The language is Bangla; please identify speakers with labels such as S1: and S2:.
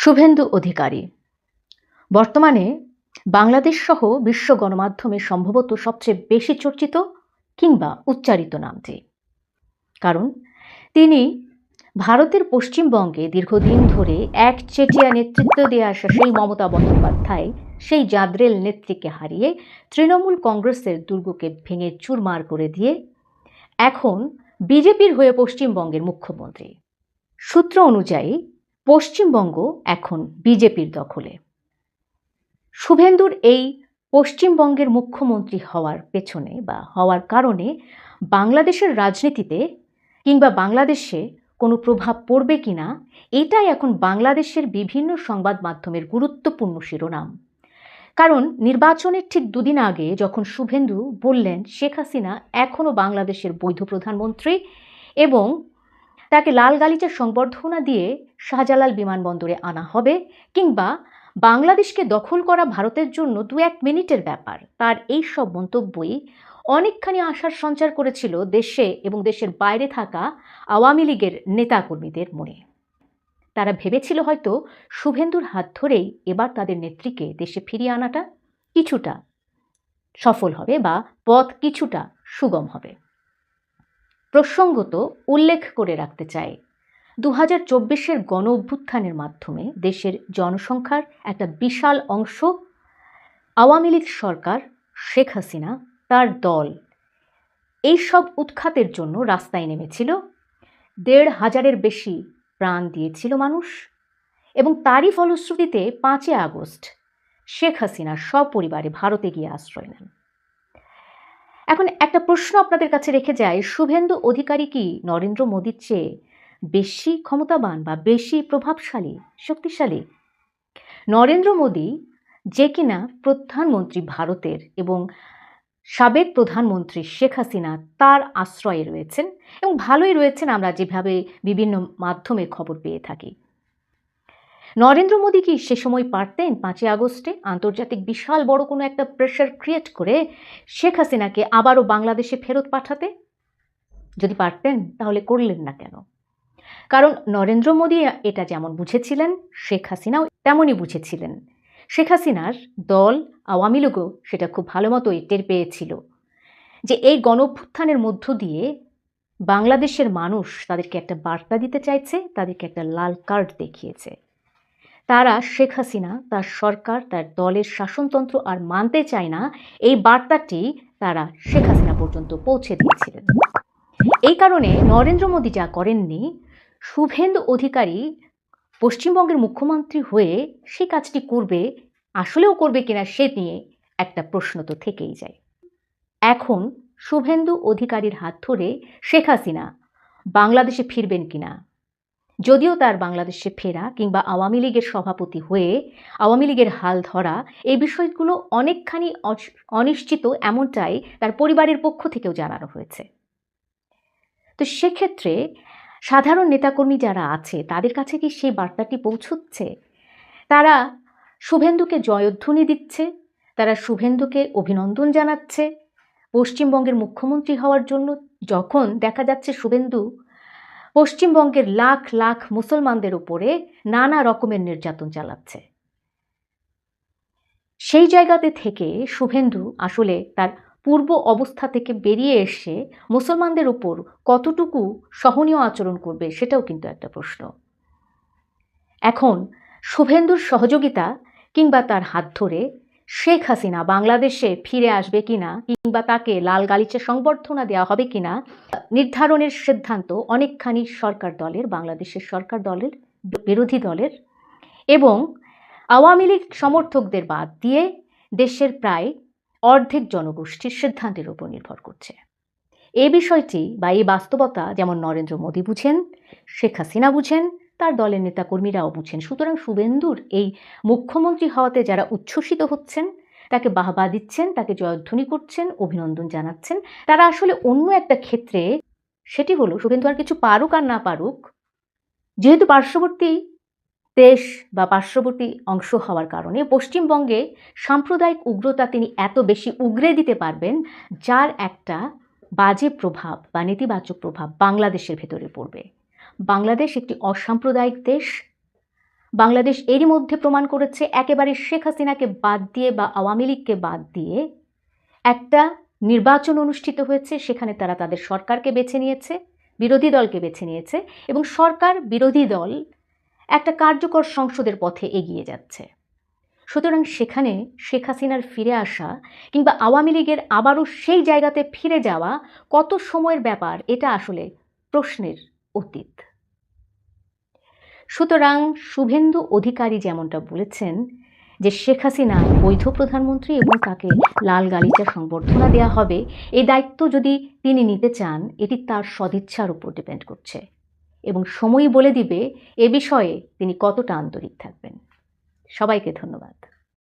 S1: শুভেন্দু অধিকারী বর্তমানে বাংলাদেশ সহ বিশ্ব গণমাধ্যমে সম্ভবত সবচেয়ে বেশি চর্চিত কিংবা উচ্চারিত নামটি। কারণ তিনি ভারতের পশ্চিমবঙ্গে দীর্ঘদিন ধরে একচেটিয়া নেতৃত্ব দিয়ে আসা সেই মমতা বন্দ্যোপাধ্যায়, সেই জাদ্রেল নেত্রীকে হারিয়ে তৃণমূল কংগ্রেসের দুর্গকে ভেঙে চুরমার করে দিয়ে এখন বিজেপির হয়ে পশ্চিমবঙ্গের মুখ্যমন্ত্রী। সূত্র অনুযায়ী পশ্চিমবঙ্গ এখন বিজেপির দখলে। শুভেন্দুর এই পশ্চিমবঙ্গের মুখ্যমন্ত্রী হওয়ার পেছনে বা হওয়ার কারণে বাংলাদেশের রাজনীতিতে কিংবা বাংলাদেশে কোনো প্রভাব পড়বে কিনা, এটাই এখন বাংলাদেশের বিভিন্ন সংবাদ মাধ্যমের গুরুত্বপূর্ণ শিরোনাম। কারণ নির্বাচনের ঠিক দুদিন আগে যখন শুভেন্দু বললেন শেখ হাসিনা এখনও বাংলাদেশের বৈধ প্রধানমন্ত্রী এবং তাকে লাল গালিচা সংবর্ধনা দিয়ে শাহজালাল বিমানবন্দরে আনা হবে, কিংবা বাংলাদেশকে দখল করা ভারতের জন্য 2-1 মিনিটের ব্যাপার, তার এই সব মন্তব্যই অনেকখানি আশার সঞ্চার করেছিল দেশে এবং দেশের বাইরে থাকা আওয়ামী লীগের নেতাকর্মীদের মনে। তারা ভেবেছিল হয়তো শুভেন্দুর হাত ধরেই এবার তাদের নেত্রীকে দেশে ফিরিয়ে আনাটা কিছুটা সফল হবে বা পথ কিছুটা সুগম হবে। প্রসঙ্গত উল্লেখ করে রাখতে চাই, 2024-এর গণ অভ্যুত্থানের মাধ্যমে দেশের জনসংখ্যার একটা বিশাল অংশ আওয়ামী লীগ সরকার, শেখ হাসিনা, তার দল এই সব উৎখাতের জন্য রাস্তায় নেমেছিল। 1,500-এর বেশি প্রাণ দিয়েছিল মানুষ এবং তারই ফলশ্রুতিতে 5 আগস্ট শেখ হাসিনা সপরিবারে ভারতে গিয়ে আশ্রয় নেন। এখন একটা প্রশ্ন আপনাদের কাছে রেখে যায়, শুভেন্দু অধিকারী কি নরেন্দ্র মোদীর চেয়ে বেশি ক্ষমতাবান বা বেশি প্রভাবশালী, শক্তিশালী? নরেন্দ্র মোদী যে কিনা প্রধানমন্ত্রী ভারতের এবং সাবেক প্রধানমন্ত্রী শেখ হাসিনা তার আশ্রয়ে রয়েছেন এবং ভালোই রয়েছেন, আমরা যেভাবে বিভিন্ন মাধ্যমে খবর পেয়ে থাকি। নরেন্দ্র মোদী কি সে সময় পারতেন 5 আগস্টে আন্তর্জাতিক বিশাল বড় কোনো একটা প্রেশার ক্রিয়েট করে শেখ হাসিনাকে আবারও বাংলাদেশে ফেরত পাঠাতে? যদি পারতেন তাহলে করলেন না কেন? কারণ নরেন্দ্র মোদী এটা যেমন বুঝেছিলেন, শেখ হাসিনাও তেমনই বুঝেছিলেন। শেখ হাসিনার দল আওয়ামী লীগও সেটা খুব ভালো মতোই টের পেয়েছিল যে এই গণঅভ্যুত্থানের মধ্য দিয়ে বাংলাদেশের মানুষ তাদেরকে একটা বার্তা দিতে চাইছে, তাদেরকে একটা লাল কার্ড দেখিয়েছে। তারা শেখ হাসিনা, তার সরকার, তার দলের শাসনতন্ত্র আর মানতে চায় না, এই বার্তাটি তারা শেখ হাসিনা পর্যন্ত পৌঁছে দিয়েছিলেন। এই কারণে নরেন্দ্র মোদী যা করেননি, শুভেন্দু অধিকারী পশ্চিমবঙ্গের মুখ্যমন্ত্রী হয়ে সেই কাজটি করবে, আসলেও করবে কিনা সে নিয়ে একটা প্রশ্ন তো থেকেই যায়। এখন শুভেন্দু অধিকারীর হাত ধরে শেখ হাসিনা বাংলাদেশে ফিরবেন কিনা, যদিও তার বাংলাদেশে ফেরা কিংবা আওয়ামী লীগের সভাপতি হয়ে আওয়ামী লীগের হাল ধরা, এই বিষয়গুলো অনেকখানি অনিশ্চিত, এমনটাই তার পরিবারের পক্ষ থেকেও জানানো হয়েছে। তো সেক্ষেত্রে সাধারণ নেতাকর্মী যারা আছে তাদের কাছে কি সেই বার্তাটি পৌঁছচ্ছে? তারা শুভেন্দুকে জয়ধ্বনি দিচ্ছে, তারা শুভেন্দুকে অভিনন্দন জানাচ্ছে পশ্চিমবঙ্গের মুখ্যমন্ত্রী হওয়ার জন্য, যখন দেখা যাচ্ছে শুভেন্দু পশ্চিমবঙ্গের লাখ লাখ মুসলমানদের উপরে নানা রকমের নির্যাতন চালাচ্ছে। সেই জায়গাতে থেকে শুভেন্দু আসলে তার পূর্ব অবস্থা থেকে বেরিয়ে এসে মুসলমানদের উপর কতটুকু সহনীয় আচরণ করবে সেটাও কিন্তু একটা প্রশ্ন। এখন শুভেন্দুর সহযোগিতা কিংবা তার হাত ধরে শেখ হাসিনা বাংলাদেশে ফিরে আসবে কিনা, কিংবা তাকে লাল গালিচা সংবর্ধনা দেওয়া হবে কিনা, নির্ধারণের সিদ্ধান্ত অনেকখানি সরকার দলের, বাংলাদেশের সরকার দলের, বিরোধী দলের এবং আওয়ামী লীগ সমর্থকদের বাদ দিয়ে দেশের প্রায় অর্ধেক জনগোষ্ঠীর সিদ্ধান্তের উপর নির্ভর করছে। এই বিষয়টি বা এই বাস্তবতা যেমন নরেন্দ্র মোদী বুঝেন, শেখ হাসিনা বুঝেন, তার দলের নেতাকর্মীরাও বুঝেন। সুতরাং শুভেন্দুর এই মুখ্যমন্ত্রী হওয়াতে যারা উচ্ছ্বসিত হচ্ছেন, তাকে বাহবা দিচ্ছেন, তাকে জয়ধ্বনি করছেন, অভিনন্দন জানাচ্ছেন, তারা আসলে অন্য একটা ক্ষেত্রে, সেটি হলো শুভেন্দু আর কিছু পারুক আর না পারুক, যেহেতু পার্শ্ববর্তী দেশ বা পার্শ্ববর্তী অংশ হওয়ার কারণে পশ্চিমবঙ্গে সাম্প্রদায়িক উগ্রতা তিনি এত বেশি উগরে দিতে পারবেন, যার একটা বাজে প্রভাব বা নেতিবাচক প্রভাব বাংলাদেশের ভেতরে পড়বে। বাংলাদেশ একটি অসাম্প্রদায়িক দেশ, বাংলাদেশ এরই মধ্যে প্রমাণ করেছে একেবারে শেখ হাসিনাকে বাদ দিয়ে বা আওয়ামী লীগকে বাদ দিয়ে একটা নির্বাচন অনুষ্ঠিত হয়েছে, সেখানে তারা তাদের সরকারকে বেছে নিয়েছে, বিরোধী দলকে বেছে নিয়েছে এবং সরকার বিরোধী দল একটা কার্যকর সংসদের পথে এগিয়ে যাচ্ছে। সুতরাং সেখানে শেখ হাসিনার ফিরে আসা কিংবা আওয়ামী লীগের আবারও সেই জায়গাতে ফিরে যাওয়া কত সময়ের ব্যাপার, এটা আসলে প্রশ্নের অতীত। সুতরাং শুভেন্দু অধিকারী যেমনটা বলেছেন যে শেখ হাসিনা বৈধ প্রধানমন্ত্রী এবং তাকে লাল গালিচা সংবর্ধনা দেওয়া হবে, এই দায়িত্ব যদি তিনি নিতে চান এটি তার সদিচ্ছার উপর ডিপেন্ড করছে এবং সময়ই বলে দিবে এ বিষয়ে তিনি কতটা আন্তরিক থাকবেন। সবাইকে ধন্যবাদ।